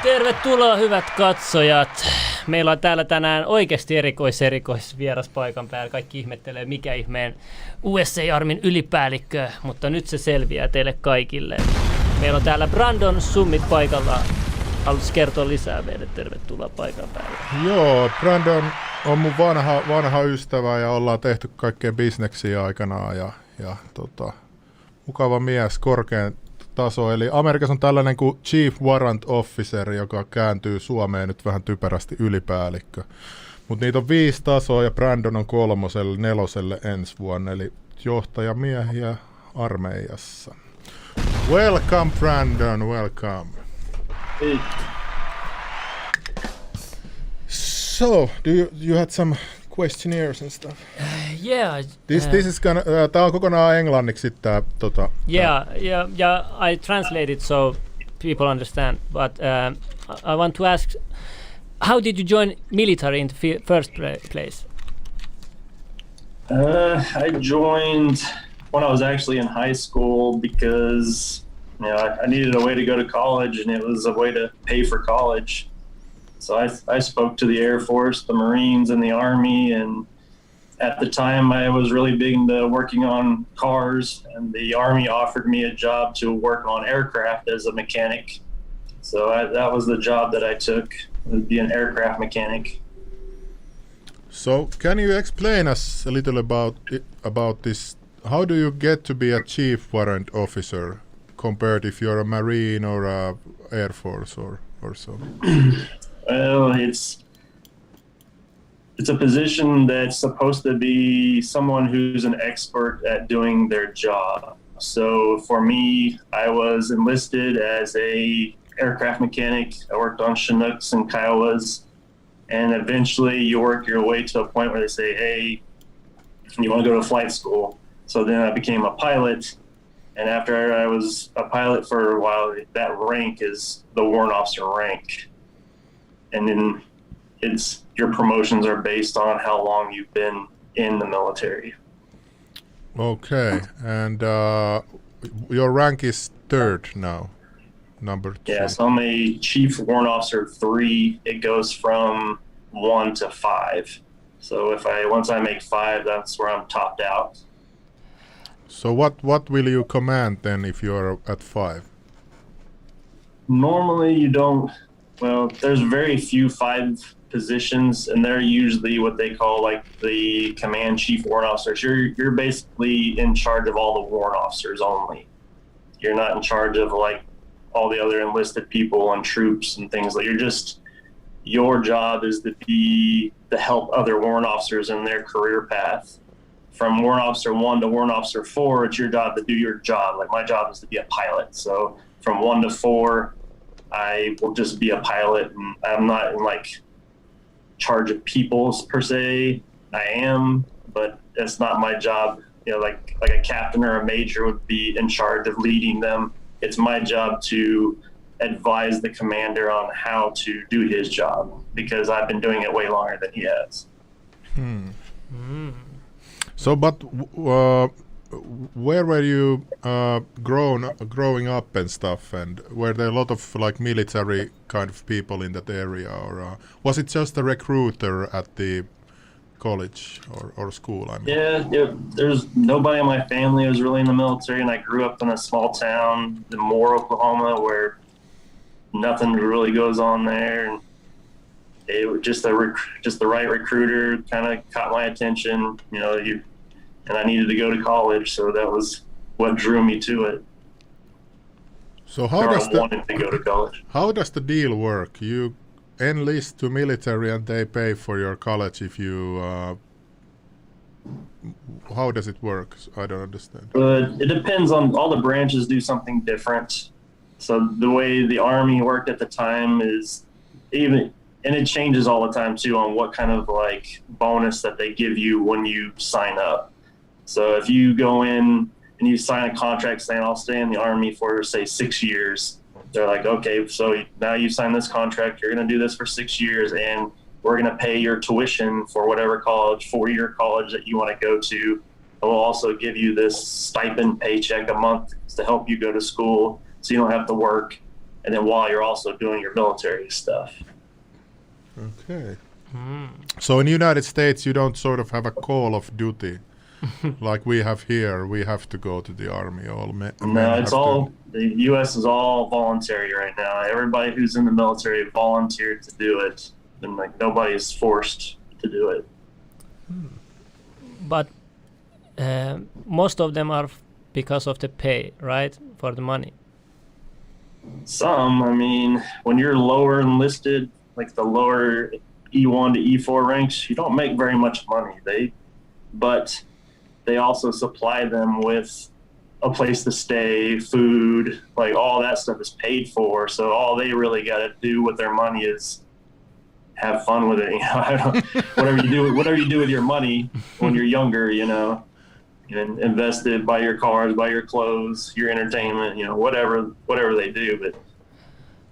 Tervetuloa hyvät katsojat. Meillä on täällä tänään oikeasti erikoisvieras paikan päällä. Kaikki ihmettelee mikä ihmeen USA Armyn ylipäälikkö, mutta nyt se selviää teille kaikille. Meillä on täällä Brandon Summitt paikalla. Haluaisi kertoa lisää meille? Tervetuloa paikan päälle. Joo, Brandon on mun vanha ystävä ja ollaan tehty kaikkea bisneksiä aikanaan ja mukava mies, korkean taso. Eli Amerikassa on tällainen kuin Chief Warrant Officer, joka kääntyy Suomeen nyt vähän typerästi ylipäälikkö. Mutta niitä on 5 tasoa ja Brandon on 3. 4. ensi vuonna, eli johtajamiehiä armeijassa. Welcome Brandon, welcome. Hey. So, you had some questionnaires and stuff? Yeah. This is gonna. Tää on kokonaan englanniksi tää. Yeah. I translate it so people understand. But I want to ask, how did you join military in the first place? I joined when I was actually in high school because I needed a way to go to college, and it was a way to pay for college. So I spoke to the Air Force, the Marines, and the Army, and at the time I was really big into working on cars, and the Army offered me a job to work on aircraft as a mechanic. So that was the job that I took, would be an aircraft mechanic. So can you explain us a little about this? How do you get to be a Chief Warrant Officer compared if you're a Marine or a Air Force or so? Well, it's a position that's supposed to be someone who's an expert at doing their job. So for me, I was enlisted as a aircraft mechanic. I worked on Chinooks and Kiowas, and eventually you work your way to a point where they say, hey, you want to go to flight school. So then I became a pilot, and after I was a pilot for a while, that rank is the warrant officer rank. And then your promotions are based on how long you've been in the military. Okay, and your rank is 3rd now, number 3. Yeah, so I'm a Chief Warrant Officer 3. It goes from 1 to 5. So once I make 5, that's where I'm topped out. So what will you command then if you're at 5? Normally you don't. Well, there's very few 5 positions, and they're usually what they call like the command chief warrant officers. You're basically in charge of all the warrant officers only. You're not in charge of like all the other enlisted people and troops and things like. Your job is to help other warrant officers in their career path. From warrant officer 1 to warrant officer 4, it's your job to do your job. Like my job is to be a pilot. So from 1 to 4, I will just be a pilot, and I'm not in like charge of people per se. I am, but it's not my job. Like a captain or a major would be in charge of leading them. It's my job to advise the commander on how to do his job, because I've been doing it way longer than he has. So, but where were you growing up and stuff, and were there a lot of like military kind of people in that area, or was it just a recruiter at the college or school? I mean. Yeah, there's nobody in my family who was really in the military, and I grew up in a small town in Moore, Oklahoma, where nothing really goes on there, and it was just the right recruiter kind of caught my attention, and I needed to go to college, so that was what drew me to it. So I wanted to go to college. How does the deal work? You enlist to military and they pay for your college if you... how does it work? I don't understand. But it depends on, all the branches do something different. So the way the Army worked at the time is and it changes all the time too on what kind of like bonus that they give you when you sign up. So if you go in and you sign a contract saying I'll stay in the Army for say 6 years, they're like, okay, so now you sign this contract, you're going to do this for 6 years, and we're going to pay your tuition for whatever college, 4-year college that you want to go to. And we'll also give you this stipend paycheck a month to help you go to school so you don't have to work, and then while you're also doing your military stuff. Okay. So in the United States, you don't sort of have a call of duty like we have here. We have to go to the army. No, it's all, the U.S. is all voluntary right now. Everybody who's in the military volunteered to do it, and like nobody's forced to do it. But most of them are because of the pay, right? For the money. Some, I mean, when you're lower enlisted, like the lower E1 to E4 ranks, you don't make very much money. But they also supply them with a place to stay, food, like all that stuff is paid for. So all they really got to do with their money is have fun with it. You know, whatever you do with your money when you're younger, you know, and invest it, buy your cars, buy your clothes, your entertainment, you know, whatever they do. But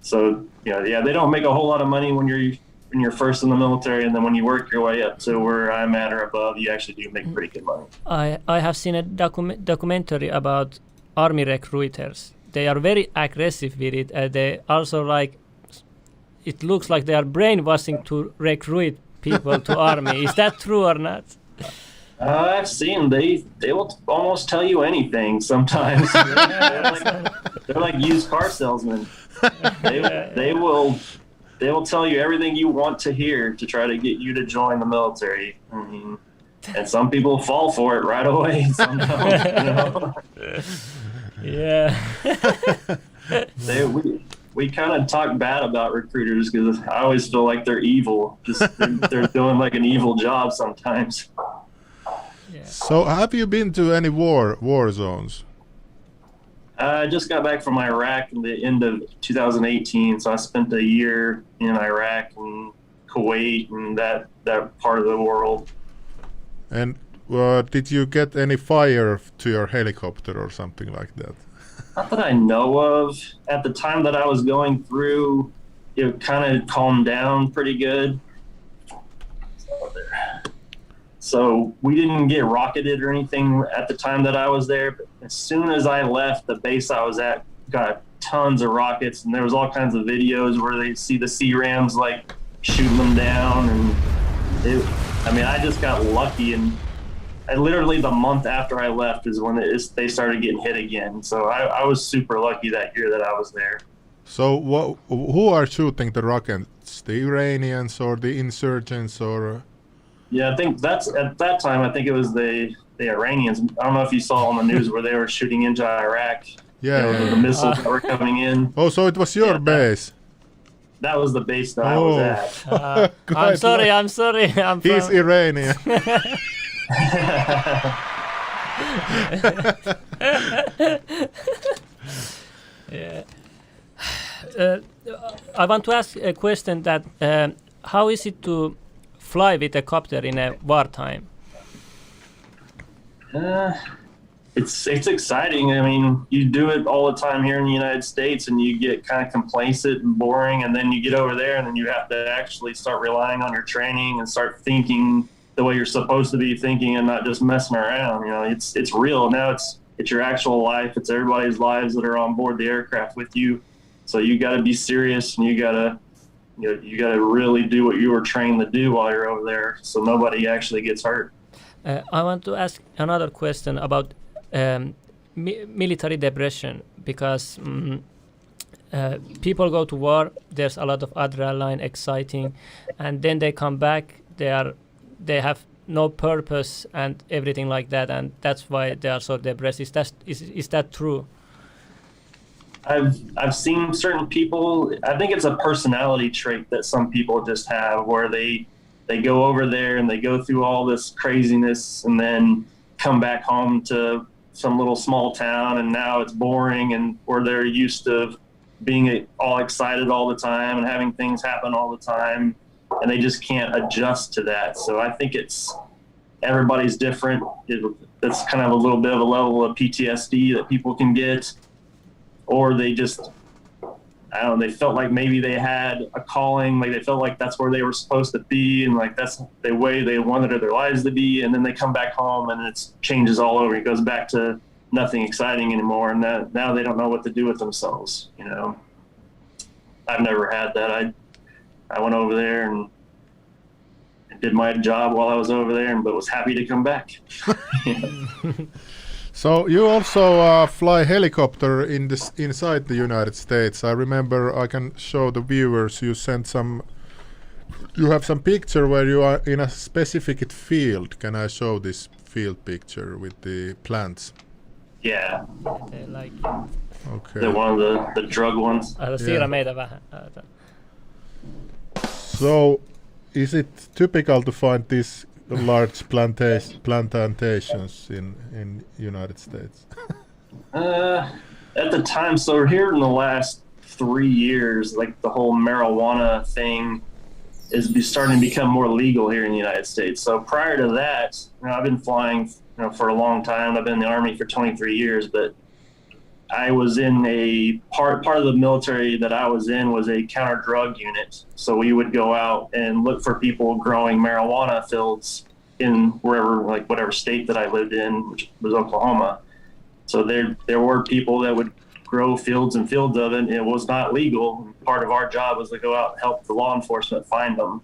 so, you know, yeah, they don't make a whole lot of money when you're first in the military, and then when you work your way up to where I'm at or above, you actually do make pretty good money. I have seen a documentary about army recruiters. They are very aggressive with it. They also like, it looks like they are brainwashing to recruit people to army. Is that true or not? I've seen they will almost tell you anything sometimes. they're like used car salesmen. They will tell you everything you want to hear to try to get you to join the military. I mean, and some people fall for it right away. Some don't, you know? Yeah. We kind of talk bad about recruiters because I always feel like they're evil. They're doing like an evil job sometimes. Yeah. So have you been to any war zones? I just got back from Iraq in the end of 2018, so I spent a year in Iraq and Kuwait and that part of the world. And did you get any fire to your helicopter or something like that? Not that I know of. At the time that I was going through, it kind of calmed down pretty good. So we didn't get rocketed or anything at the time that I was there. But as soon as I left, the base I was at got tons of rockets, and there was all kinds of videos where they see the C-Rams like shooting them down. And I just got lucky, and literally the month after I left is when they started getting hit again. So I was super lucky that year that I was there. So who are shooting the rockets? The Iranians or the insurgents or? Yeah, I think at that time, I think it was the Iranians. I don't know if you saw on the news where they were shooting into Iraq. Yeah, the missiles that were coming in. Oh, so it was your base? That was the base that I was at. I'm sorry. He's Iranian. Yeah. I want to ask a question that how is it to fly with a copter in a wartime? It's exciting. I mean, you do it all the time here in the United States, and you get kind of complacent and boring, and then you get over there, and then you have to actually start relying on your training and start thinking the way you're supposed to be thinking, and not just messing around. You know, it's real now. It's your actual life. It's everybody's lives that are on board the aircraft with you. So you got to be serious, and you got to really do what you were trained to do while you're over there, so nobody actually gets hurt. I want to ask another question about military depression, because people go to war. There's a lot of adrenaline, exciting, and then they come back. They have no purpose and everything like that, and that's why they are so depressed. Is that true? I've seen certain people. I think it's a personality trait that some people just have, where they go over there and they go through all this craziness and then come back home to some little small town, and now it's boring, and where they're used to being all excited all the time and having things happen all the time, and they just can't adjust to that. So I think everybody's different. That's kind of a little bit of a level of PTSD that people can get, or they just, I don't know, they felt like maybe they had a calling, like they felt like that's where they were supposed to be, and like that's the way they wanted their lives to be, and then they come back home and it changes all over. It goes back to nothing exciting anymore, and now they don't know what to do with themselves. You know, I've never had that. I went over there and did my job while I was over there, but was happy to come back. So you also fly helicopter inside the United States. I remember, I can show the viewers, you have some picture where you are in a specific field. Can I show this field picture with the plants? Yeah. Like, Okay. They're one of the drug ones. Siirrä meitä vähän. So, is it typical to find these large plantations in United States? At the time, so here in the last 3 years, like the whole marijuana thing is starting to become more legal here in the United States. So prior to that, I've been flying, for a long time. I've been in the Army for 23 years, but I was in a part of the military that I was in was a counter drug unit. So we would go out and look for people growing marijuana fields in whatever state that I lived in, which was Oklahoma. So there were people that would grow fields and fields of it, and it was not legal. Part of our job was to go out and help the law enforcement find them.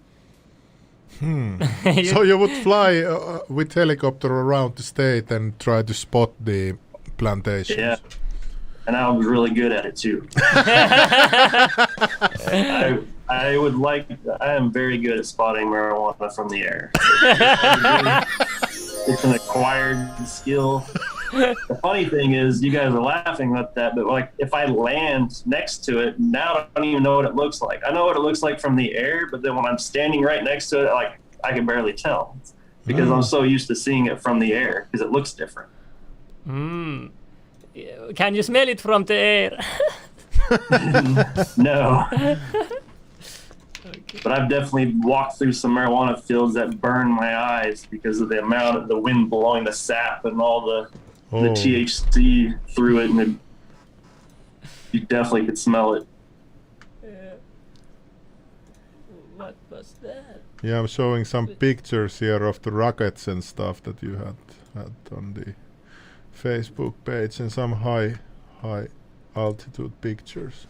So you would fly with helicopter around the state and try to spot the plantations? Yeah. And I was really good at it too. I am very good at spotting marijuana from the air. It's an acquired skill. The funny thing is, you guys are laughing at that, but like if I land next to it, now I don't even know what it looks like. I know what it looks like from the air, but then when I'm standing right next to it, like I can barely tell because I'm so used to seeing it from the air because it looks different. Can you smell it from the air? No. But I've definitely walked through some marijuana fields that burn my eyes because of the amount of the wind blowing the sap and all the THC through it, and you definitely could smell it. What was that? Yeah, I'm showing some pictures here of the rockets and stuff that you had on the Facebook page, and some high altitude pictures.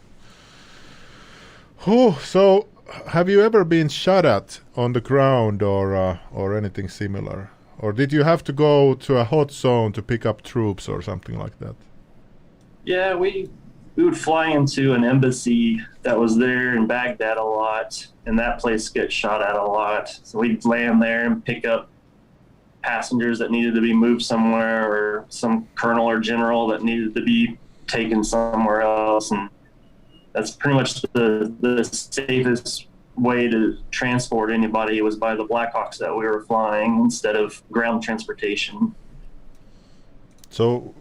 So have you ever been shot at on the ground or anything similar? Or did you have to go to a hot zone to pick up troops or something like that? Yeah, we would fly into an embassy that was there in Baghdad a lot, and that place gets shot at a lot. So we'd land there and pick up passengers that needed to be moved somewhere, or some colonel or general that needed to be taken somewhere else, and that's pretty much the safest way to transport anybody was by the Blackhawks that we were flying instead of ground transportation. So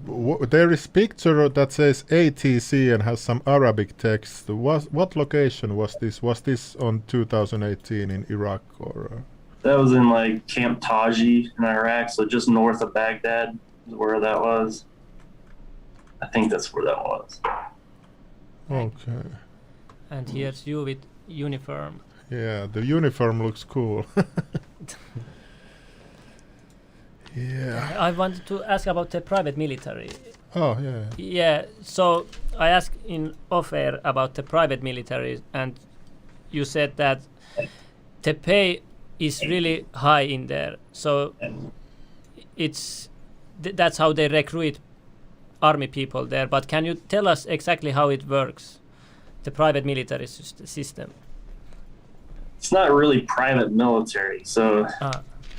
there is picture that says ATC and has some Arabic text. What location was this? Was this on 2018 in Iraq or? That was in like Camp Taji in Iraq, so just north of Baghdad is where that was. I think that's where that was. Okay. And here's you with uniform. Yeah, the uniform looks cool. Yeah. I wanted to ask about the private military. Oh, yeah. Yeah, so I asked in off-air about the private military, and you said that the pay is really high in there. So that's how they recruit army people there. But can you tell us exactly how it works, the private military system? It's not really private military, so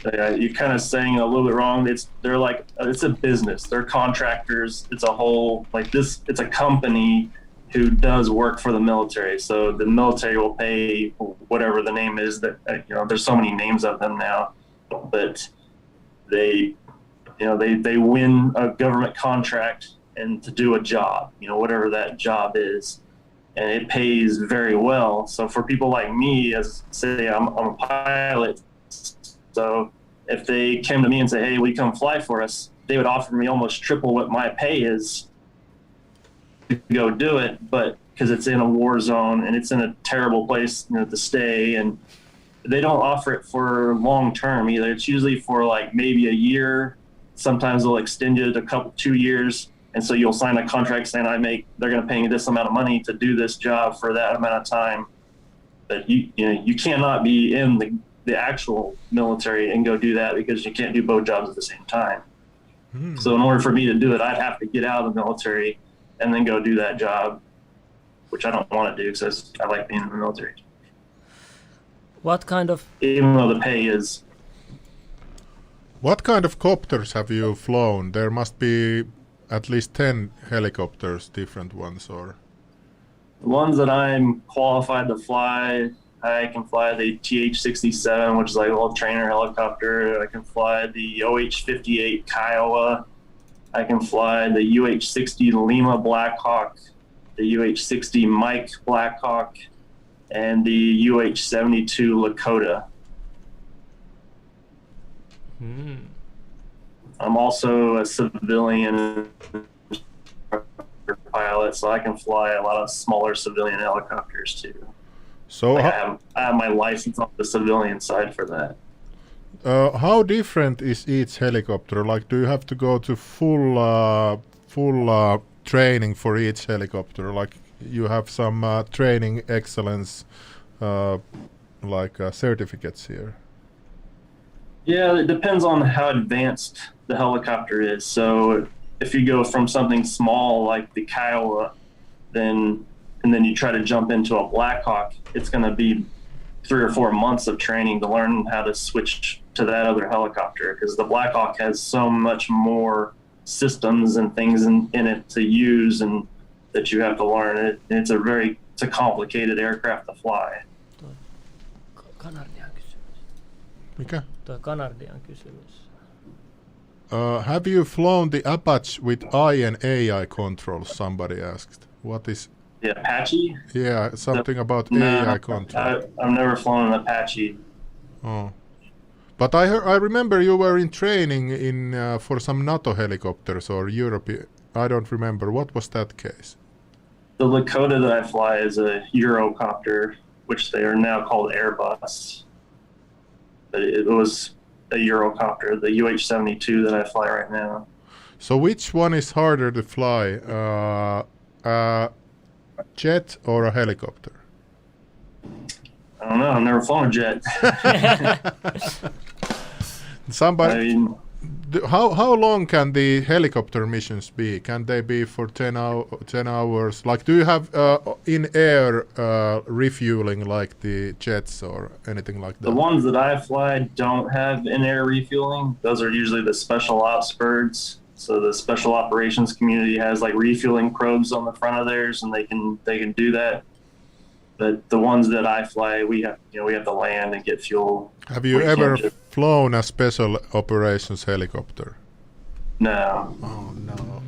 you're kind of saying a little bit wrong. It's a business. They're contractors. It's a whole It's a company who does work for the military. So the military will pay whatever the name is. That there's so many names of them now, but they win a government contract and to do a job, whatever that job is, and it pays very well. So for people like me, as say I'm a pilot, so if they came to me and say, "Hey, will you come fly for us?" they would offer me almost triple what my pay is to go do it, but because it's in a war zone and it's in a terrible place to stay, and they don't offer it for long term either. It's usually for like maybe a year, sometimes they'll extend it a 2 years. And so you'll sign a contract saying they're going to pay me this amount of money to do this job for that amount of time. But you cannot be in the actual military and go do that because you can't do both jobs at the same time. So in order for me to do it, I'd have to get out of the military and then go do that job, which I don't want to do because I like being in the military. What kind of... Even though the pay is... What kind of copters have you flown? There must be at least 10 helicopters, different ones, or... The ones that I'm qualified to fly, I can fly the TH-67, which is like a little trainer helicopter. I can fly the OH-58 Kiowa. I can fly the UH-60 Lima Blackhawk, the UH-60 Mike Blackhawk, and the UH-72 Lakota. I'm also a civilian pilot, so I can fly a lot of smaller civilian helicopters too. So I have my license on the civilian side for that. how different is each helicopter? Like, do you have to go to full training for each helicopter? Like, you have some training excellence certificates here. Yeah, it depends on how advanced the helicopter is. So if you go from something small like the Kiowa, and then you try to jump into a Blackhawk, it's going to be 3 or 4 months of training to learn how to switch to that other helicopter, because the Blackhawk has so much more systems and things in it to use and that you have to learn. It's a complicated aircraft to fly. Mikä? Tuo Kanardian kysymys. Have you flown the Apache with eye and AI controls? Somebody asked. What is? The Apache? Yeah, something about AI control. I've never flown an Apache. Oh, but I remember you were in training for some NATO helicopters or European. I don't remember. What was that case? The Lakota that I fly is a Eurocopter, which they are now called Airbus. But it was a Eurocopter, the UH-72 that I fly right now. So which one is harder to fly, a jet or a helicopter? I don't know. I've never flown a jet. Somebody. How long can the helicopter missions be? Can they be for 10 hours? Like, do you have in-air refueling like the jets or anything like that? The ones that I fly don't have in-air refueling. Those are usually the special ops birds. So the special operations community has like refueling probes on the front of theirs, and they can do that. But the ones that I fly, we have to land and get fuel. Have you ever flown a special operations helicopter? No. Oh no.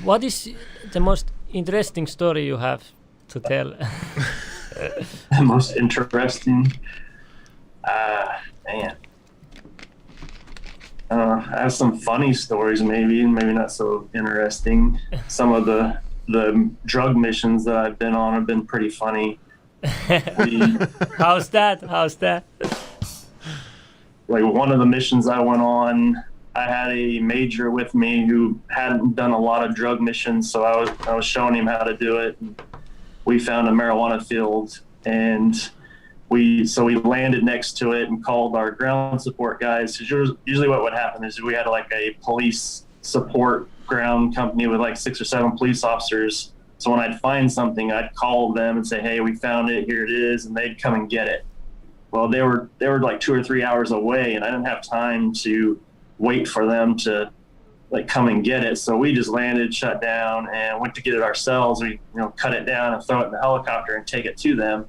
What is the most interesting story you have to tell? The most interesting? Man. I have some funny stories, maybe not so interesting. Some of the drug missions that I've been on have been pretty funny. How's that? Like, one of the missions I went on, I had a major with me who hadn't done a lot of drug missions, so I was showing him how to do it. We found a marijuana field, and we landed next to it and called our ground support guys. Usually what would happen is we had like a police support ground company with like 6 or 7 police officers. So when I'd find something, I'd call them and say, "Hey, we found it, here it is," and they'd come and get it. Well, they were like 2 or 3 hours away, and I didn't have time to wait for them to like come and get it. So we just landed, shut down, and went to get it ourselves. We cut it down and throw it in the helicopter and take it to them.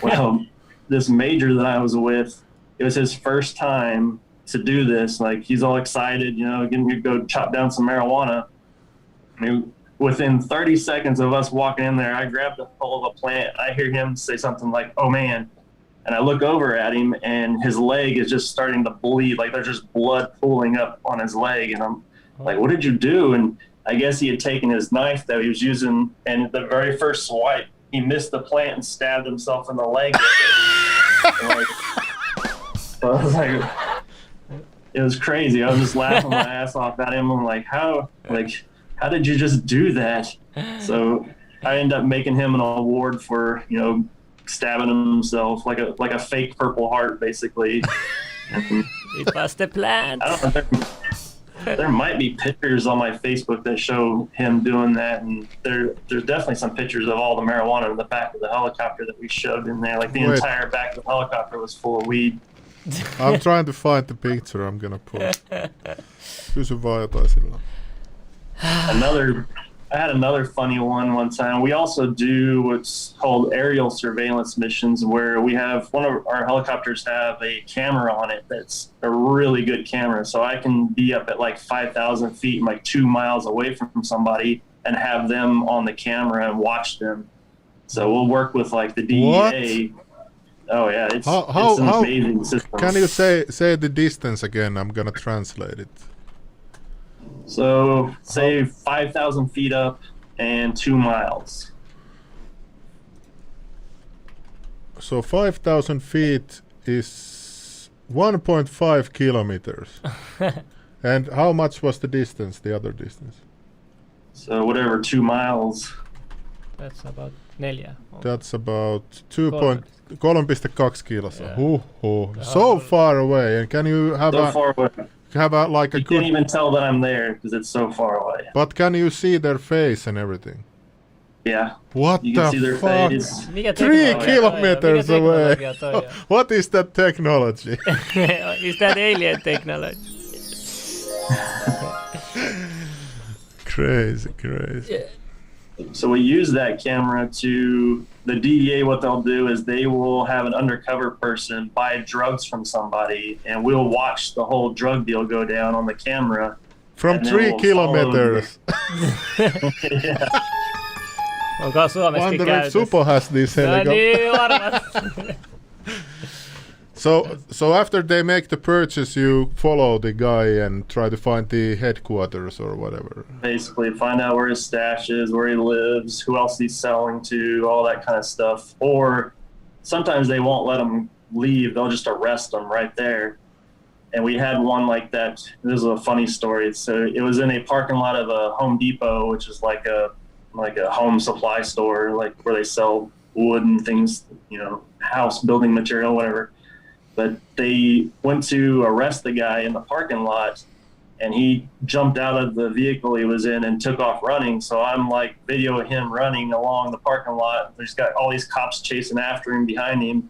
Well, this major that I was with, it was his first time to do this. Like, he's all excited, getting to go chop down some marijuana. I mean, within 30 seconds of us walking in there, I grabbed a hold of a plant. I hear him say something like, "Oh man." And I look over at him, and his leg is just starting to bleed. Like, there's just blood pooling up on his leg. And I'm like, "What did you do?" And I guess he had taken his knife that he was using, and at the very first swipe, he missed the plant and stabbed himself in the leg. So I was like, it was crazy. I was just laughing my ass off at him. I'm like, how did you just do that? So I ended up making him an award for, stabbing himself like a fake Purple Heart, basically. It was the plan. I don't know. There might be pictures on my Facebook that show him doing that, and there's definitely some pictures of all the marijuana in the back of the helicopter that we shoved in there. Like the entire back of the helicopter was full of weed. I'm trying to find the picture I'm gonna post. Kysy vaan jotain sillä. I had another funny one time. We also do what's called aerial surveillance missions, where we have one of our helicopters have a camera on it that's a really good camera. So I can be up at like 5,000 feet, like 2 miles away from somebody, and have them on the camera and watch them. So we'll work with like the DEA. What? Oh yeah, it's an amazing system. Can you say the distance again? I'm gonna translate it. So say 5,000 feet up and 2 miles. So 5,000 feet is 1.5 kilometers. And how much was the distance, the other distance? So whatever, 2 miles. That's about 4. That's about 3.2 kilometers. Yeah. So far away. And can you have far away. Like a You good... can't even tell that I'm there because it's so far away. But can you see their face and everything? Yeah. What You the can see their fuck? face. 3 kilometers away. Toi on? What is that technology? Is that alien technology? Crazy. Yeah. So we use that camera to, the DEA, what they'll do is they will have an undercover person buy drugs from somebody, and we'll watch the whole drug deal go down on the camera. From 3 kilometers. Yeah. Onko Suomessakin Wonder if käytössä? Supo has this No helicopter. niin, varmasti. So after they make the purchase, you follow the guy and try to find the headquarters or whatever. Basically find out where his stash is, where he lives, who else he's selling to, all that kind of stuff. Or sometimes they won't let him leave. They'll just arrest him right there. And we had one like that. This is a funny story. So it was in a parking lot of a Home Depot, which is like a home supply store, like where they sell wood and things, house building material, whatever. But they went to arrest the guy in the parking lot, and he jumped out of the vehicle he was in and took off running. So I'm like videoing him running along the parking lot. There's got all these cops chasing after him, behind him.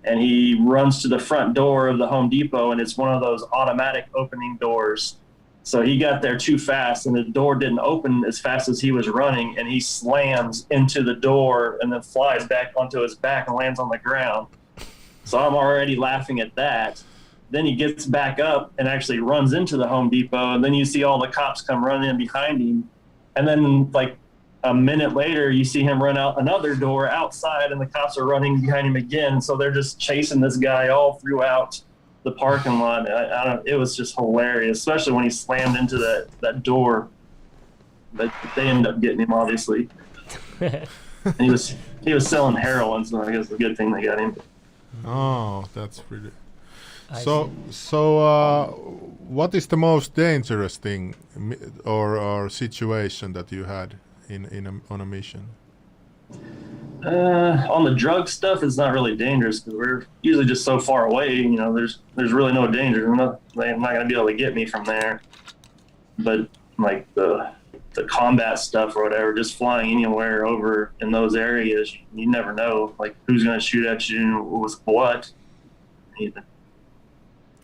And he runs to the front door of the Home Depot, and it's one of those automatic opening doors. So he got there too fast, and the door didn't open as fast as he was running, and he slams into the door and then flies back onto his back and lands on the ground. So I'm already laughing at that. Then he gets back up and actually runs into the Home Depot, and then you see all the cops come running in behind him. And then like a minute later, you see him run out another door outside, and the cops are running behind him again. So they're just chasing this guy all throughout the parking lot. It was just hilarious, especially when he slammed into that door. But they ended up getting him, obviously. And he was selling heroin, so I guess it's a good thing they got him. Oh, that's pretty. So, what is the most dangerous thing or situation that you had on a mission? On the drug stuff, it's not really dangerous because we're usually just so far away. There's really no danger. They're not going to be able to get me from there. But like the combat stuff or whatever, just flying anywhere over in those areas, you never know like who's going to shoot at you with what.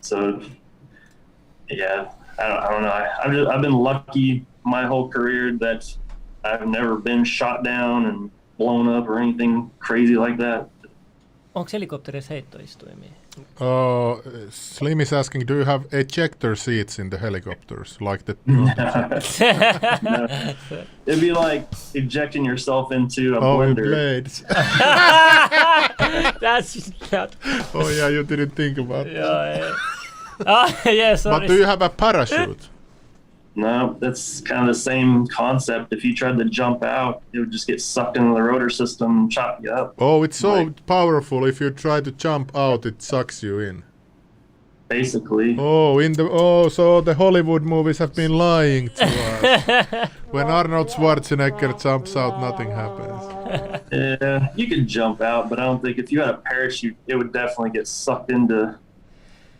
So yeah, I don't know. I've been lucky my whole career that I've never been shot down and blown up or anything crazy like that. Onko helikopterissa heittoistuimia? Slim is asking, do you have ejector seats in the helicopters? Like the... No. It'd be like ejecting yourself into a blender. Blades. That's not... Oh yeah, you didn't think about that. Yeah, sorry. But do you have a parachute? No, that's kind of the same concept. If you tried to jump out, it would just get sucked into the rotor system and chop you up. Oh, it's so powerful. If you try to jump out, it sucks you in. basically. So the Hollywood movies have been lying to us. When Arnold Schwarzenegger jumps out, nothing happens. Yeah, you could jump out, but I don't think if you had a parachute, it would definitely get sucked into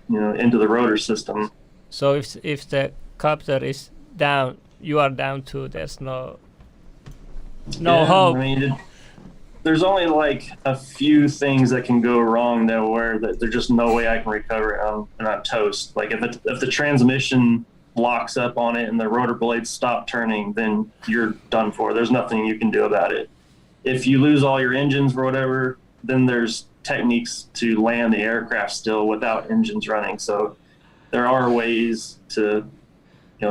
the rotor system. So if the copter is down, you are down too. There's no hope. I mean, there's only like a few things that can go wrong though, where there's just no way I can recover it. I'm not toast. Like if the transmission locks up on it and the rotor blades stop turning, then you're done for. There's nothing you can do about it. If you lose all your engines or whatever, then there's techniques to land the aircraft still without engines running. So there are ways to,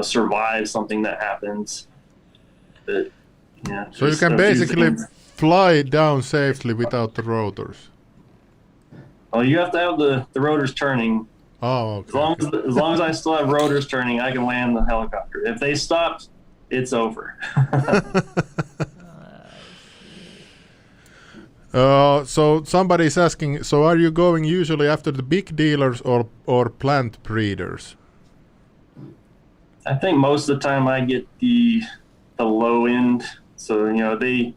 survive something that happens. But yeah. So you can basically fly down safely without the rotors. Well, you have to have the rotors turning. Oh, okay. As long as I still have rotors turning, I can land the helicopter. If they stop, it's over. So somebody is asking, so are you going usually after the big dealers or plant breeders? I think most of the time I get the low end. So, they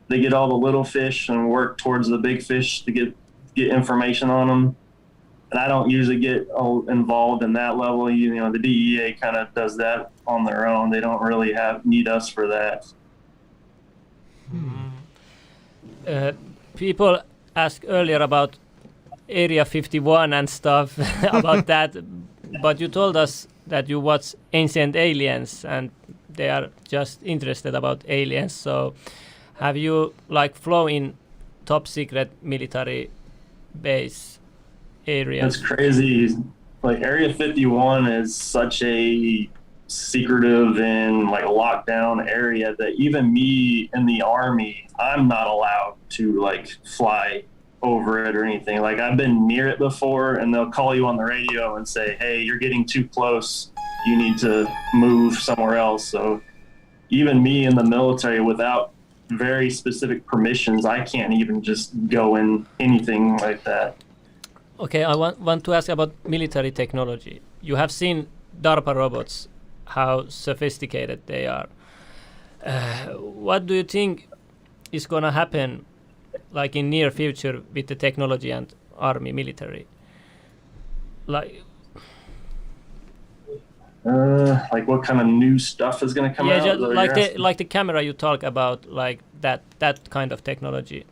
get all the little fish and work towards the big fish to get information on them. And I don't usually get involved in that level. The DEA kind of does that on their own. They don't really need us for that. People asked earlier about Area 51 and stuff about that, but you told us that you watch Ancient Aliens and they are just interested about aliens. So have you flown in top secret military base areas? That's crazy. Area 51 is such a secretive and locked down area that even me in the Army, I'm not allowed to fly over it or anything. I've been near it before and they'll call you on the radio and say, hey, you're getting too close, you need to move somewhere else. So even me in the military, without very specific permissions, I can't even just go in anything like that. Okay, I want to ask about military technology. You have seen DARPA robots, how sophisticated they are. What do you think is going to happen in near future with the technology and army military? What kind of new stuff is going to come out? Yeah, the camera you talk about, that kind of technology.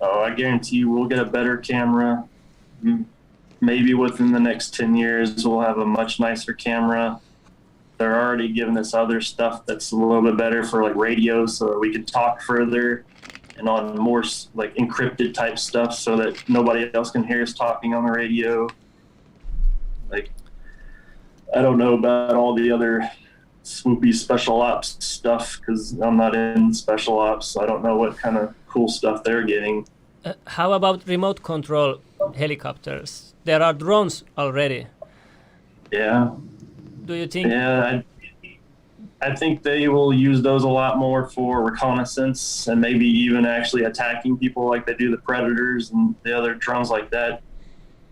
Oh, I guarantee you we'll get a better camera. Maybe within the next 10 years we'll have a much nicer camera. They're already giving us other stuff that's a little bit better for radio, so that we can talk further and on more encrypted type stuff so that nobody else can hear us talking on the radio. I don't know about all the other swoopy special ops stuff because I'm not in special ops, so I don't know what kind of cool stuff they're getting. How about remote control helicopters? There are drones already. Yeah. Do you think? Yeah, I think they will use those a lot more for reconnaissance and maybe even actually attacking people like they do the Predators and the other drones like that.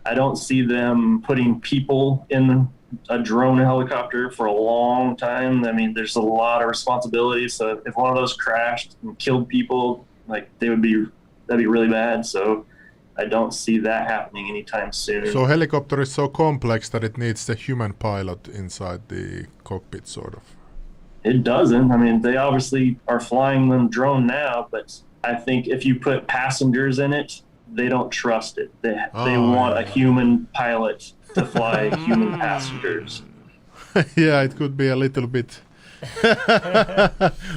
I don't see them putting people in a drone helicopter for a long time. I mean, there's a lot of responsibility. So if one of those crashed and killed people, that'd be really bad. So I don't see that happening anytime soon. So helicopter is so complex that it needs the human pilot inside the cockpit, sort of. It doesn't. I mean, they obviously are flying them drone now, but I think if you put passengers in it, they don't trust it. They want a human pilot to fly human passengers. Yeah, it could be a little bit.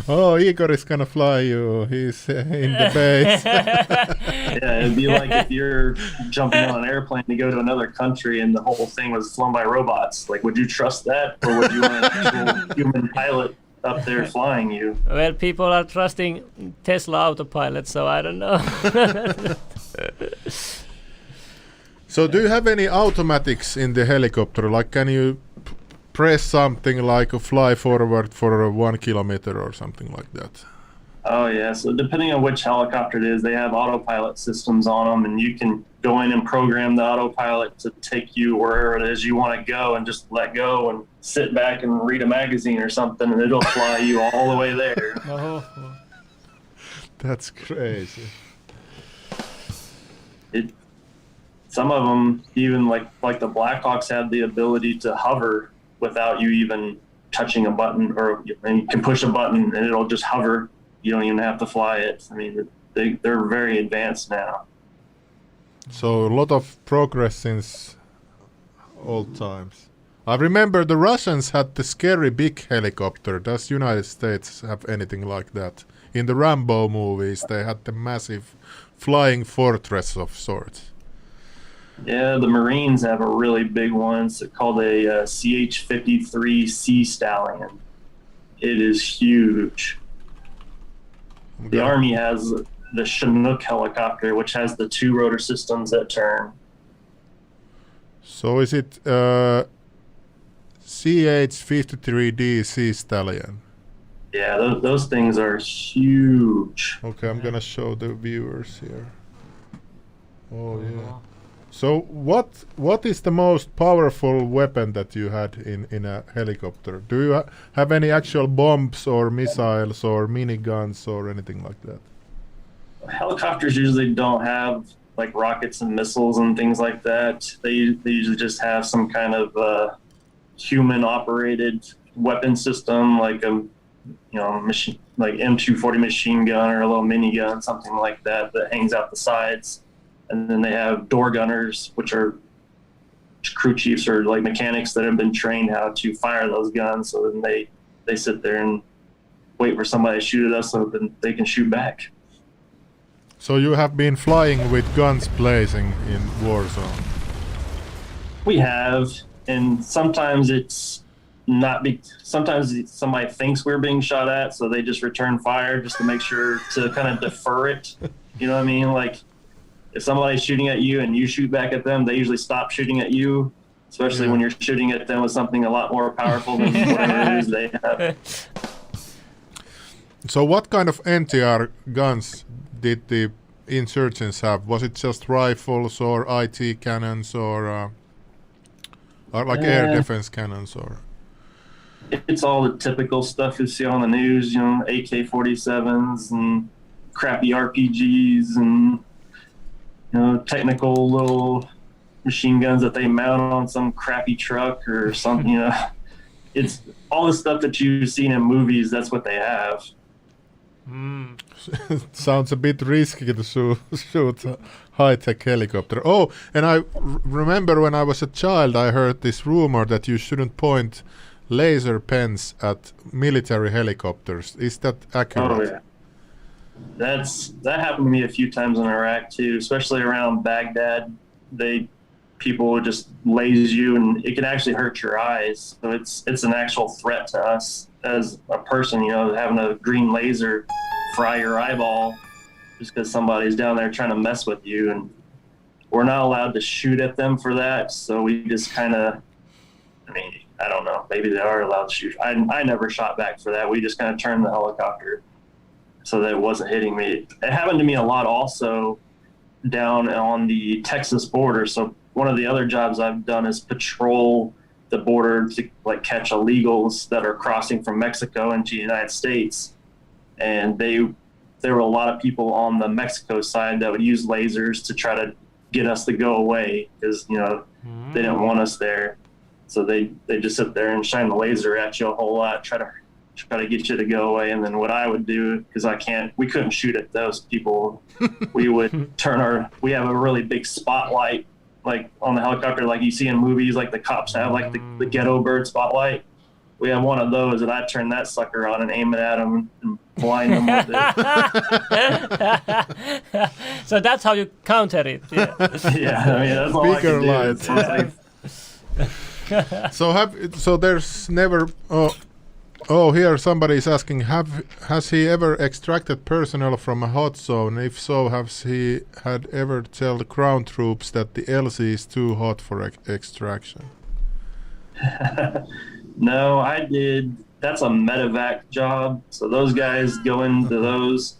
Oh, Igor is gonna fly you. He's in the base. Yeah, it'd be like if you're jumping on an airplane to go to another country and the whole thing was flown by robots. Would you trust that, or would you want an actual human pilot up there flying you? Well, people are trusting Tesla autopilot, so I don't know. So do you have any automatics in the helicopter? Can you press something like a fly forward for 1 kilometer or something like that? Oh yeah. So depending on which helicopter it is, they have autopilot systems on them, and you can go in and program the autopilot to take you wherever it is you want to go, and just let go and sit back and read a magazine or something, and it'll fly you all the way there. Oho. That's crazy. Some of them, even like the Blackhawks, have the ability to hover without you even touching a button, and you can push a button and it'll just hover. You don't even have to fly it. I mean, they're very advanced now. So a lot of progress since old times. I remember the Russians had the scary big helicopter. Does United States have anything like that? In the Rambo movies, they had the massive flying fortress of sorts. Yeah, the Marines have a really big one. It's called a CH-53 Sea Stallion. It is huge. The Army has the Chinook helicopter, which has the 2 rotor systems that turn. So is it CH-53D Sea Stallion? Yeah, those things are huge. Okay, I'm gonna show the viewers here. Oh yeah. So what is the most powerful weapon that you had in a helicopter? Do you have any actual bombs or missiles or miniguns or anything like that? Helicopters usually don't have like rockets and missiles and things like that. They usually just have some kind of human operated weapon system, like a machine, like M240 machine gun or a little minigun, something like that hangs out the sides. And then they have door gunners, which are crew chiefs or like mechanics that have been trained how to fire those guns. So then they sit there and wait for somebody to shoot at us so then they can shoot back. So you have been flying with guns blazing in Warzone? We have, and sometimes it's not sometimes somebody thinks we're being shot at, so they just return fire just to make sure to kind of defer it. You know what I mean? Like, if somebody's shooting at you and you shoot back at them, they usually stop shooting at you, especially when you're shooting at them with something a lot more powerful than whatever it is they have. So what kind of NTR guns did the insurgents have? Was it just rifles or IT cannons or like air defense cannons? Or it's all the typical stuff you see on the news, AK-47s and crappy RPGs and technical little machine guns that they mount on some crappy truck or something, It's all the stuff that you've seen in movies, that's what they have. Sounds a bit risky to shoot a high-tech helicopter. Oh, and I remember when I was a child, I heard this rumor that you shouldn't point laser pens at military helicopters. Is that accurate? Oh, yeah. That happened to me a few times in Iraq too, especially around Baghdad. People would just laze you, and it can actually hurt your eyes. So it's an actual threat to us as a person. Having a green laser fry your eyeball just because somebody's down there trying to mess with you, and we're not allowed to shoot at them for that. So we just kind of, I don't know, maybe they are allowed to shoot. I never shot back for that. We just kind of turned the helicopter so that it wasn't hitting me. It happened to me a lot also down on the Texas border. So one of the other jobs I've done is patrol the border to catch illegals that are crossing from Mexico into the United States. And there were a lot of people on the Mexico side that would use lasers to try to get us to go away because, they didn't want us there. So they just sit there and shine the laser at you a whole lot, try to get you to go away. And then what I would do, because we couldn't shoot at those people, we would we have a really big spotlight, like on the helicopter, like you see in movies, like the cops have like the ghetto bird spotlight. We have one of those, and I turn that sucker on and aim it at them and blind them with it. So that's how you counter it. Yeah, that's all bigger I can do. So there's never. Oh, here somebody is asking, has he ever extracted personnel from a hot zone? If so, has he had ever tell the ground troops that the LC is too hot for extraction? No, I did that's a medevac job. So those guys go into those.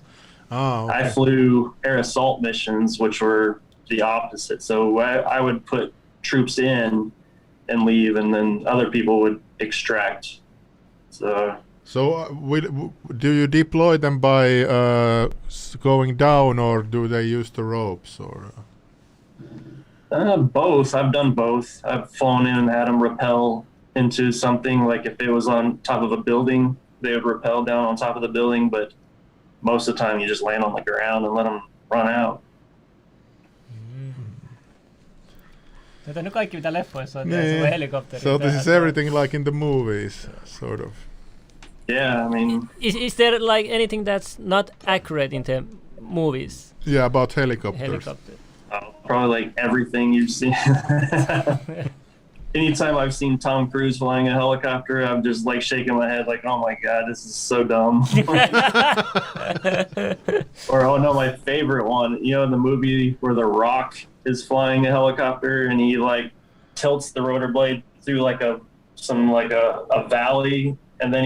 Oh, okay. I flew air assault missions, which were the opposite. So I would put troops in and leave, and then other people would extract. So do you deploy them by going down, or do they use the ropes, or? Both. I've done both. I've flown in and had them rappel into something. Like if it was on top of a building, they would rappel down on top of the building. But most of the time, you just land on the ground and let them run out. Tätä nyt kaikki mitä leffoissa on, se on helikopteri. So this is everything like in the movies, sort of. Yeah, I mean... Is there like anything that's not accurate in the movies? Yeah, about helicopters. Probably like everything you've seen. Anytime I've seen Tom Cruise flying a helicopter, I'm just like shaking my head like, oh my God, this is so dumb. Or, oh no, my favorite one, you know, in the movie where The Rock is flying a helicopter and he like tilts the rotor blade through like a valley, and then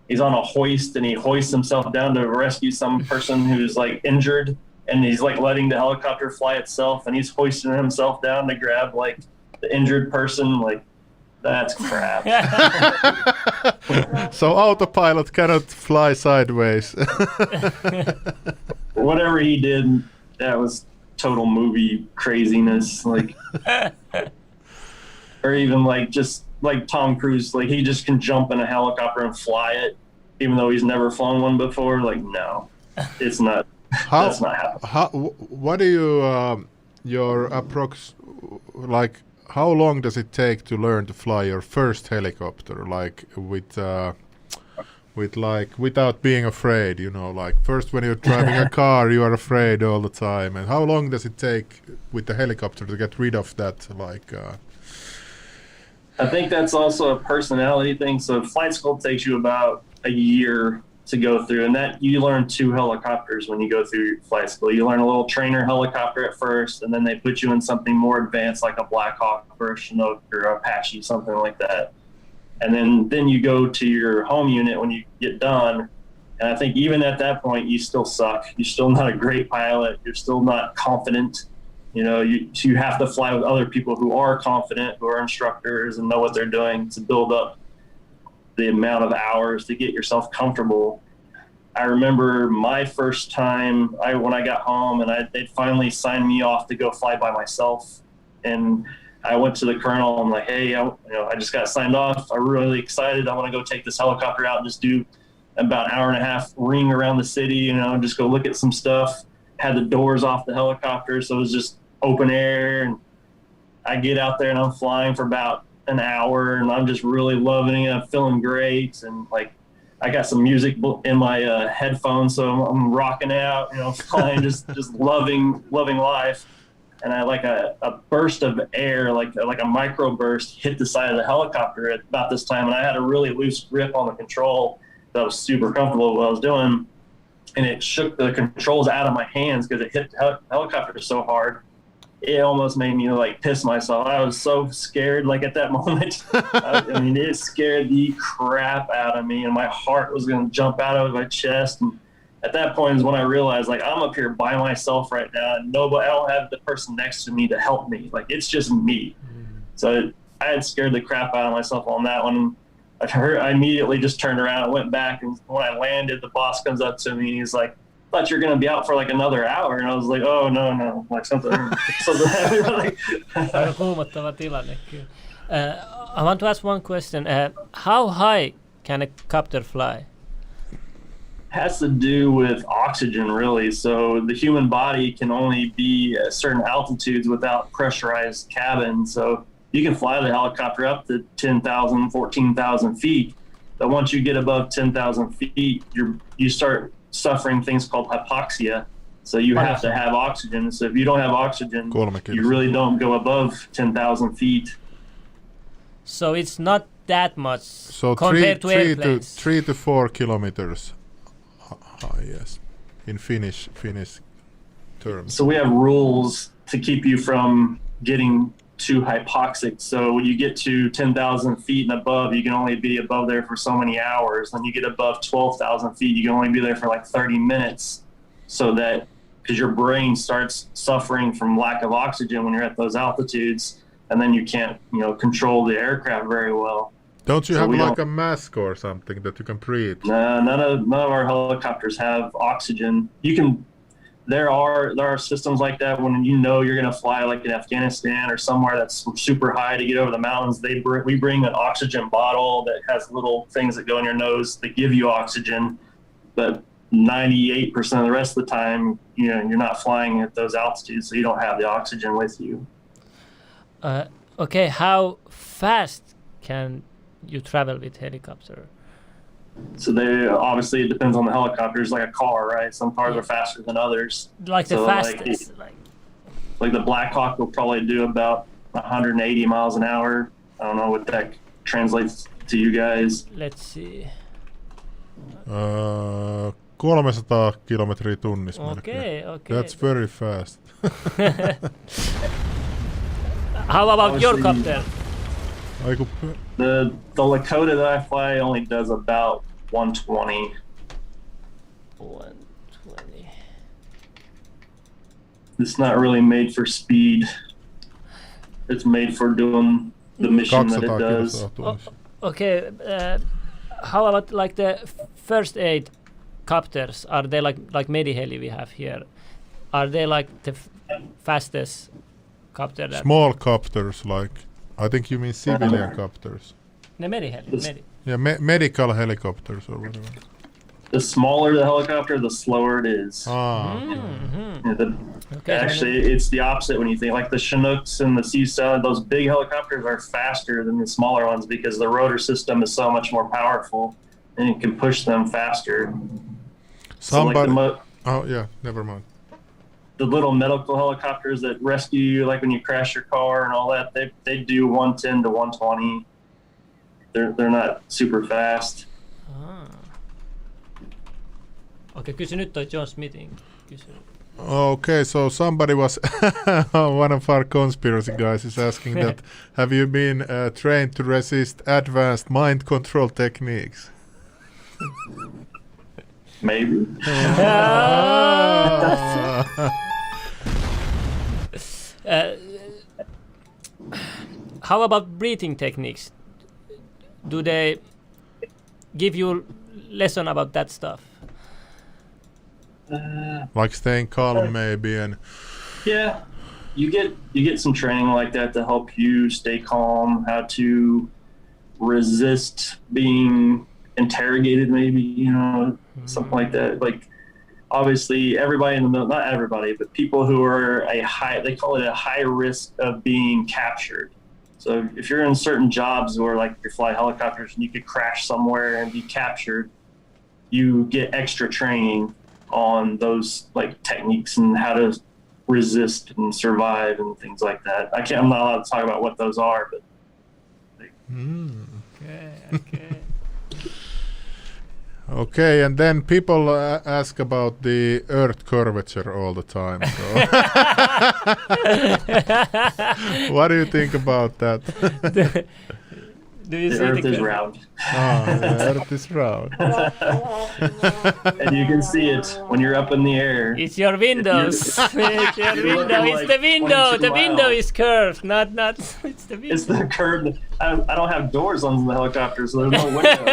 he's on a hoist and he hoists himself down to rescue some person who's like injured, and he's like letting the helicopter fly itself, and he's hoisting himself down to grab like the injured person. Like, that's crap. So autopilot cannot fly sideways. Whatever he did, that was total movie craziness. Like, or even like just like Tom Cruise, like he just can jump in a helicopter and fly it, even though he's never flown one before. Like, no, it's not. That's not happening. What do you your approx like? How long does it take to learn to fly your first helicopter? Like with like without being afraid, you know, like first when you're driving a car, you are afraid all the time. And how long does it take with the helicopter to get rid of that? Like, I think that's also a personality thing. So flight school takes you about a year to go through, and that you learn 2 helicopters when you go through flight school. You learn a little trainer helicopter at first, and then they put you in something more advanced like a Black Hawk or a Chinook or Apache, something like that. And then you go to your home unit when you get done. And I think even at that point, you still suck. You're still not a great pilot. You're still not confident. You know, you have to fly with other people who are confident, who are instructors and know what they're doing to build up the amount of hours to get yourself comfortable. I remember my first time when I got home, and they'd finally signed me off to go fly by myself. And I went to the colonel. I'm like, hey, I just got signed off. I'm really excited. I want to go take this helicopter out and just do about an hour and a half ring around the city, you know, just go look at some stuff. Had the doors off the helicopter, so it was just open air. And I get out there and I'm flying for about an hour, and I'm just really loving it. I'm feeling great. And like, I got some music in my headphones, so I'm rocking out, you know, flying, just loving life. And I like a burst of air, like a micro burst, hit the side of the helicopter at about this time, and I had a really loose grip on the control that was super comfortable with what I was doing, and it shook the controls out of my hands because it hit the helicopter so hard. It almost made me like piss myself. I was so scared, like at that moment. I mean, it scared the crap out of me, and my heart was going to jump out of my chest. And at that point is when I realized, like, I'm up here by myself right now, and I don't have the person next to me to help me. Like, it's just me. So I had scared the crap out of myself on that one. I immediately just turned around and went back, and when I landed, the boss comes up to me and he's like, thought you're going to be out for like another hour. And I was like, oh, no, like something like Huomattava tilanne, kyllä. I want to ask one question. How high can a copter fly? Has to do with oxygen, really. So the human body can only be at certain altitudes without pressurized cabin. So you can fly the helicopter up to 10,000, 14,000 feet. But once you get above 10,000 feet, you start suffering things called hypoxia. So you have to have oxygen. So if you don't have oxygen, you really don't go above 10,000 feet. So it's not that much so compared to airplanes. 3 to 4 kilometers high, yes, in Finnish terms. So we have rules to keep you from getting too hypoxic. So when you get to 10,000 feet and above, you can only be above there for so many hours. Then you get above 12,000 feet, you can only be there for like 30 minutes. So that, because your brain starts suffering from lack of oxygen when you're at those altitudes, and then you can't, control the aircraft very well. Don't you have like a mask or something that you can breathe? No, none of our helicopters have oxygen. There are systems like that when you're going to fly like in Afghanistan or somewhere that's super high to get over the mountains. We bring an oxygen bottle that has little things that go in your nose that give you oxygen, but 98% of the rest of the time, you're not flying at those altitudes, so you don't have the oxygen with you. Okay, how fast can you travel with helicopter? So obviously it depends on the helicopter. It's like a car, right? Some cars are faster than others. Like the fastest? Like the Black Hawk will probably do about 180 miles an hour. I don't know what that translates to you guys. Let's see. 300 kilometriä tunnissa. Okay. That's very fast. How about your copter? The Lakota that I fly only does about 120. 120. It's not really made for speed. It's made for doing the mission that it does. Okay. How about like the first aid copters? Are they like Mediheli we have here? Are they like the fastest copter? Small copters, like I think you mean civilian copters. The Mediheli. Yeah, medical helicopters or whatever. The smaller the helicopter, the slower it is. Actually, it's the opposite when you think. Like the Chinooks and the C-7, those big helicopters are faster than the smaller ones because the rotor system is so much more powerful and it can push them faster. Never mind. The little medical helicopters that rescue you, like when you crash your car and all that, they do 110 to 120. They're not super fast. Okay, kysy nyt toi John Smithin. Okay, so somebody was one of our conspiracy guys is asking that have you been trained to resist advanced mind control techniques? Maybe. How about breathing techniques? Do they give you lesson about that stuff? Like staying calm maybe and yeah, you get some training like that to help you stay calm, how to resist being interrogated maybe, something like that. Like obviously everybody in the middle, not everybody, but people who are they call it a high risk of being captured. So if you're in certain jobs where like you fly helicopters and you could crash somewhere and be captured, you get extra training on those like techniques and how to resist and survive and things like that. I'm not allowed to talk about what those are, but Okay. Okay, and then people ask about the Earth curvature all the time. So. What do you think about that? Do you the see Earth is round. The Earth is round. And you can see it when you're up in the air. It's your windows. It's your window. It's the window. The window is curved, not. It's the window. It's the curve. I don't have doors on the helicopter, so there's no window.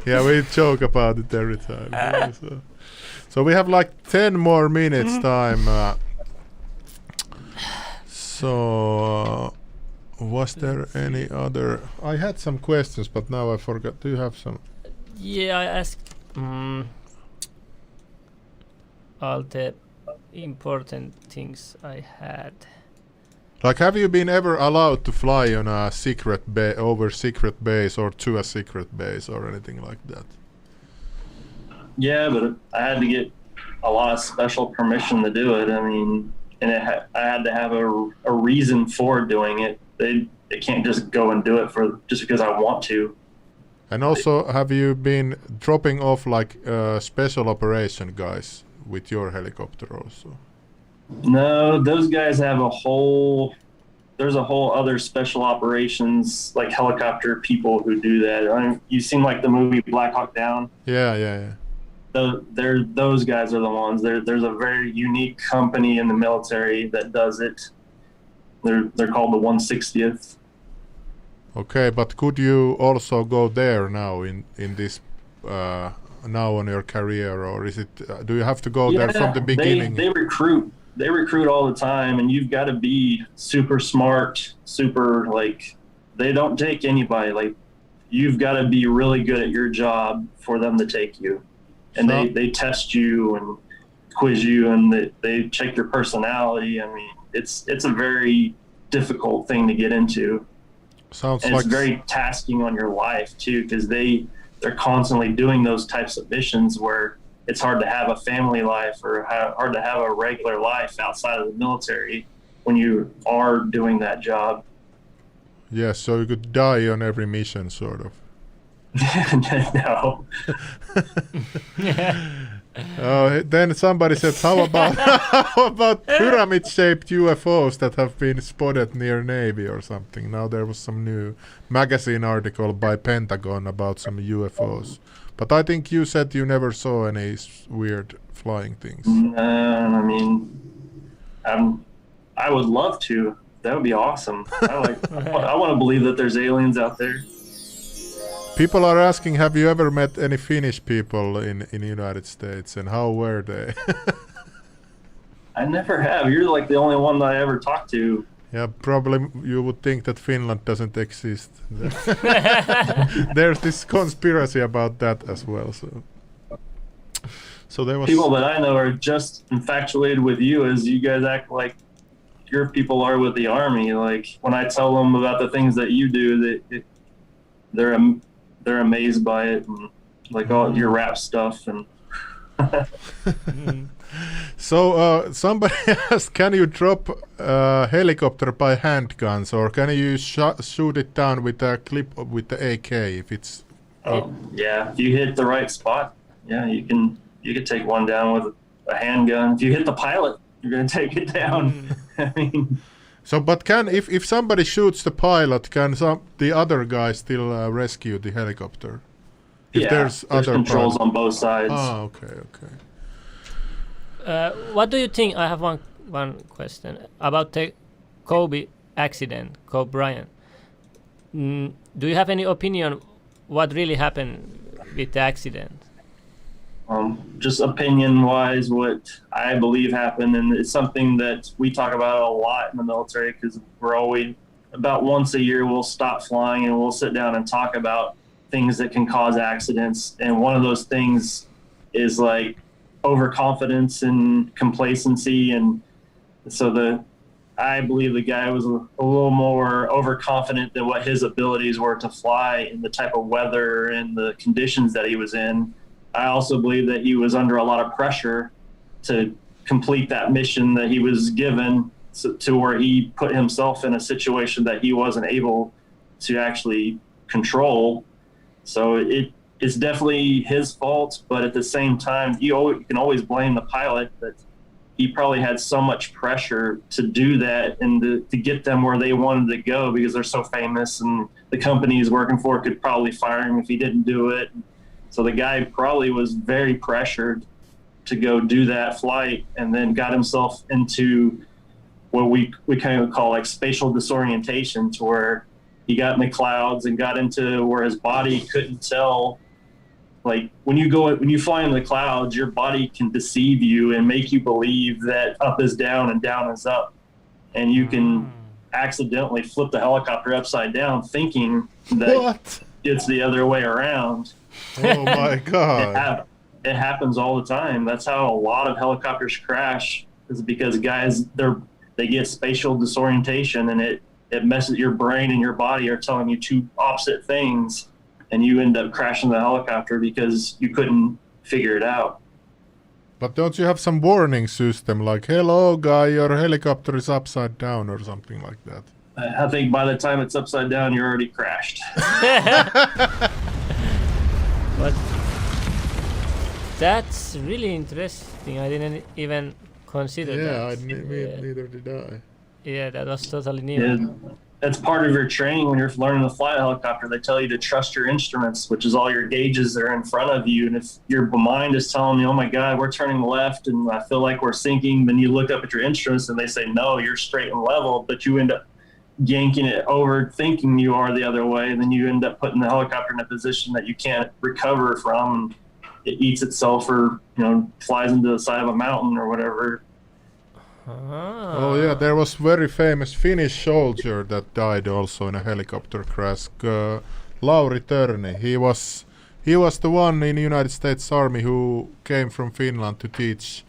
Yeah, we joke about it every time. So we have like 10 more minutes time. Was there any other? I had some questions, but now I forgot. Do you have some? Yeah, I asked all the important things I had. Like, have you been ever allowed to fly on a secret over secret base or to a secret base or anything like that? Yeah, but I had to get a lot of special permission to do it. I mean, and I had to have a reason for doing it. They can't just go and do it just because I want to. And also, have you been dropping off like special operation guys with your helicopter also? No, those guys have there's a whole other special operations, like helicopter people who do that. I mean, you seen like the movie Black Hawk Down? Yeah. Those guys are the ones. There's a very unique company in the military that does it. They're called the 160th. Okay, but could you also go there now in this now on your career, or is it? Do you have to go there from the beginning? They recruit all the time, and you've got to be super smart, super like. They don't take anybody. Like, you've got to be really good at your job for them to take you, and they test you and quiz you, and they check your personality. I mean, it's a very difficult thing to get into. Sounds and like it's very tasking on your life too, because they're constantly doing those types of missions where it's hard to have a family life or hard to have a regular life outside of the military when you are doing that job. Yes, so you could die on every mission, sort of. No. Then somebody said, how about pyramid-shaped UFOs that have been spotted near Navy or something? Now there was some new magazine article by Pentagon about some UFOs. But I think you said you never saw any weird flying things. I mean, I would love to. That would be awesome. I want to believe that there's aliens out there. People are asking, have you ever met any Finnish people in the United States, and how were they? I never have. You're like the only one that I ever talked to. Yeah, probably you would think that Finland doesn't exist. There's this conspiracy about that as well. So there was people that I know are just infatuated with you, as you guys act like your people are with the Army. Like, when I tell them about the things that you do, they're amazed by it, and like all your rap stuff and. So somebody asked, can you drop a helicopter by handguns, or can you shoot it down with a clip with the AK if it's? Yeah, if you hit the right spot, yeah, you can take one down with a handgun. If you hit the pilot, you're gonna take it down. I mean. So, but if somebody shoots the pilot, can the other guy still rescue the helicopter? If there's other controls on both sides. Oh, okay. What do you think? I have one question about the Kobe accident, Kobe Bryant. Do you have any opinion what really happened with the accident? Just opinion-wise, what I believe happened, and it's something that we talk about a lot in the military, because we're always, about once a year, we'll stop flying and we'll sit down and talk about things that can cause accidents. And one of those things is like overconfidence and complacency. And so I believe the guy was a little more overconfident than what his abilities were to fly in the type of weather and the conditions that he was in. I also believe that he was under a lot of pressure to complete that mission that he was given, to where he put himself in a situation that he wasn't able to actually control. So it's definitely his fault, but at the same time, you can always blame the pilot, that he probably had so much pressure to do that and to get them where they wanted to go, because they're so famous, and the company he's working for could probably fire him if he didn't do it. So the guy probably was very pressured to go do that flight, and then got himself into what we kind of call like spatial disorientation, to where he got in the clouds and got into where his body couldn't tell. Like, when you fly in the clouds, your body can deceive you and make you believe that up is down and down is up. And you can accidentally flip the helicopter upside down, thinking that it's the other way around. Oh my God. It happens all the time. That's how a lot of helicopters crash, is because guys, they get spatial disorientation, and it messes your brain, and your body are telling you two opposite things, and you end up crashing the helicopter because you couldn't figure it out. But don't you have some warning system, like, hello guy, your helicopter is upside down, or something like that? I think by the time it's upside down, you're already crashed. But that's really interesting. I didn't even consider that. Neither did I. Yeah, that was totally new. Yeah, that's part of your training when you're learning to fly a helicopter. They tell you to trust your instruments, which is all your gauges that are in front of you. And if your mind is telling you, oh my God, we're turning left and I feel like we're sinking, then you look up at your instruments and they say, no, you're straight and level, but you end up yanking it over, thinking you are the other way. And then you end up putting the helicopter in a position that you can't recover from. It eats itself or, flies into the side of a mountain or whatever. Oh yeah, there was very famous Finnish soldier that died also in a helicopter crash. Lauri Törni. He was the one in the United States Army who came from Finland to teach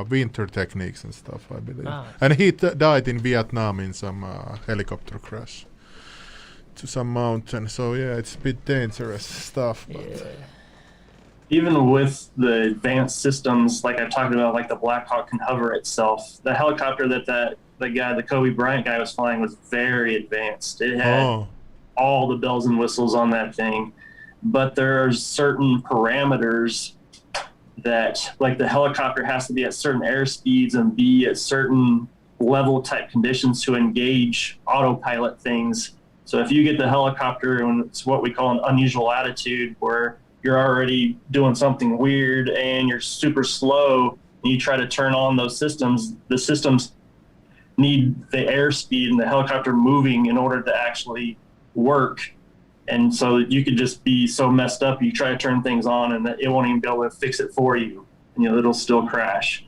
winter techniques and stuff, I believe. And he died in Vietnam in some helicopter crash to some mountain. So yeah, it's a bit dangerous stuff. But Even with the advanced systems, like I talked about, like the Black Hawk can hover itself. The helicopter the Kobe Bryant guy was flying was very advanced. It had all the bells and whistles on that thing. But there are certain parameters that, like the helicopter has to be at certain air speeds and be at certain level type conditions to engage autopilot things. So if you get the helicopter and it's what we call an unusual attitude, where you're already doing something weird and you're super slow and you try to turn on those systems, the systems need the airspeed and the helicopter moving in order to actually work. And so you could just be so messed up, you try to turn things on and it won't even be able to fix it for you. And, it'll still crash.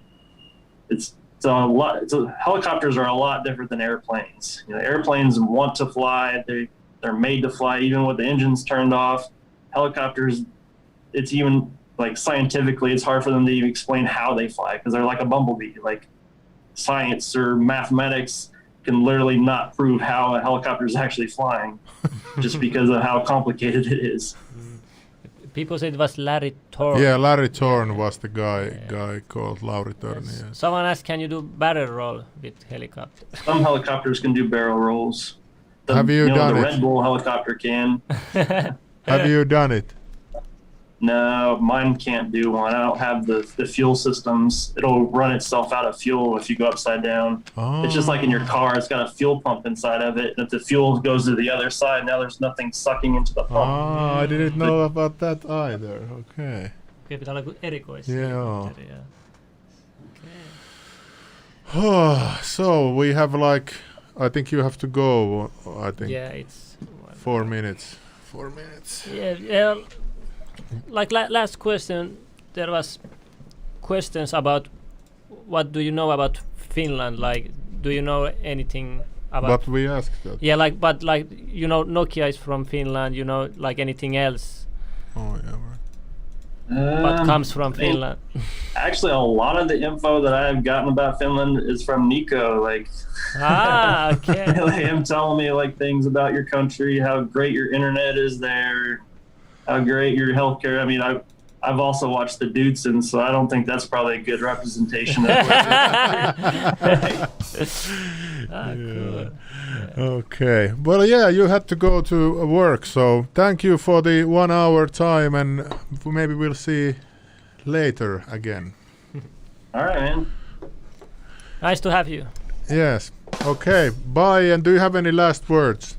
Helicopters are a lot different than airplanes. Airplanes want to fly. They're made to fly even with the engines turned off. Helicopters, it's even like scientifically, it's hard for them to even explain how they fly because they're like a bumblebee. Like science or mathematics can literally not prove how a helicopter is actually flying just because of how complicated it is. People say it was Larry Thorne. Yeah, Larry Thorne was the guy called Lauri Törni. Yes. Someone asked, can you do barrel roll with helicopter? Some helicopters can do barrel rolls. Have you done the it? Red Bull helicopter can. Have you done it? No, mine can't do one. I don't have the fuel systems. It'll run itself out of fuel if you go upside down. Oh. It's just like in your car. It's got a fuel pump inside of it. And if the fuel goes to the other side, now there's nothing sucking into the pump. I didn't know about that either. Okay. Okei, pitää olla erikoisia. Yeah. Okay. So we have I think you have to go. I think. Yeah, it's 4 minutes. 4 minutes. Yeah. Like last question, there was questions about what do you know about Finland? Like, do you know anything about? But we asked that. Yeah, but Nokia is from Finland. Like anything else? Oh yeah, right. What comes from Finland? Actually, a lot of the info that I've gotten about Finland is from Nico. Like, Okay. him telling me like things about your country, how great your internet is there, how great your healthcare. I mean, I've also watched the Dudesons, so I don't think that's probably a good representation of Cool. Okay. Well, yeah, you had to go to work, so thank you for the 1 hour time, and maybe we'll see later again. All right, man. Nice to have you. Yes. Okay. Bye. And do you have any last words?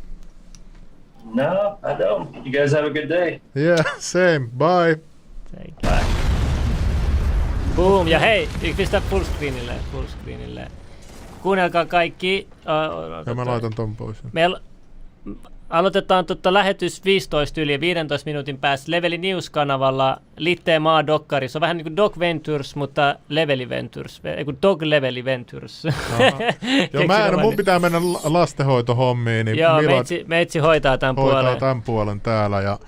No, I don't. You guys have a good day. Yeah, same. Bye. Bye. Boom. Ja hei, pistä fullscreenille. Kuunnelkaa kaikki. Ja mä laitan ton pois. Meillä aloitetaan lähetys 15 yli 15 minuutin päästä Leveli News-kanavalla Litteen maa-dokkari. Se on vähän niin kuin Dog Ventures, mutta Leveli Ventures. Dog Leveli Ventures. Joo, mun pitää mennä lastenhoitohommiin. Niin joo, meitsi hoitaa tämän puolen täällä. Ja,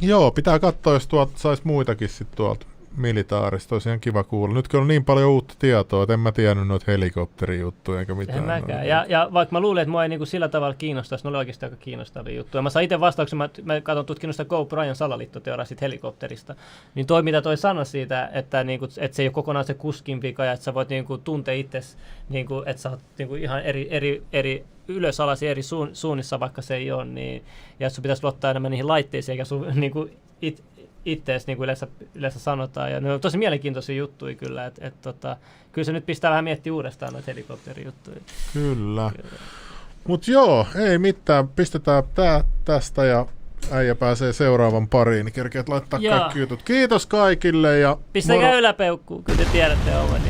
joo, pitää katsoa, jos tuolta saisi muitakin sitten tuolta militaarista. Olisi ihan kiva kuulla. Nytkin on niin paljon uutta tietoa, että en mä tiennyt noita helikopterijuttuja eikä mitään. En mäkään. Ja vaikka mä luulen, että mua ei niinku sillä tavalla kiinnostaisi, ne oli oikeasti aika kiinnostavia juttuja. Mä sain itse vastauksen, mä katson tutkinut sitä O'Brien salaliittoteoriaa siitä helikopterista. Niin mitä toi sanoi siitä, että se ei ole kokonaan se kuskin vika ja että sä voit tuntea itsesi, että sä oot ihan eri ylösalasi eri suunnissa, vaikka se ei ole. Niin, ja sun pitäisi luottaa enemmän niihin laitteisiin, eikä sun ittees, niin kuin yleensä sanotaan. Ja ne on tosi mielenkiintoisia juttuja kyllä. Kyllä se nyt pistää vähän miettiä uudestaan noita helikopterijuttuja. Kyllä. Mut joo, ei mitään. Pistetään tää tästä ja äijä pääsee seuraavan pariin, niin kerkeät laittaa kaikki jutut. Kiitos kaikille ja pistäkää yläpeukkuun, kyllä te tiedätte oman.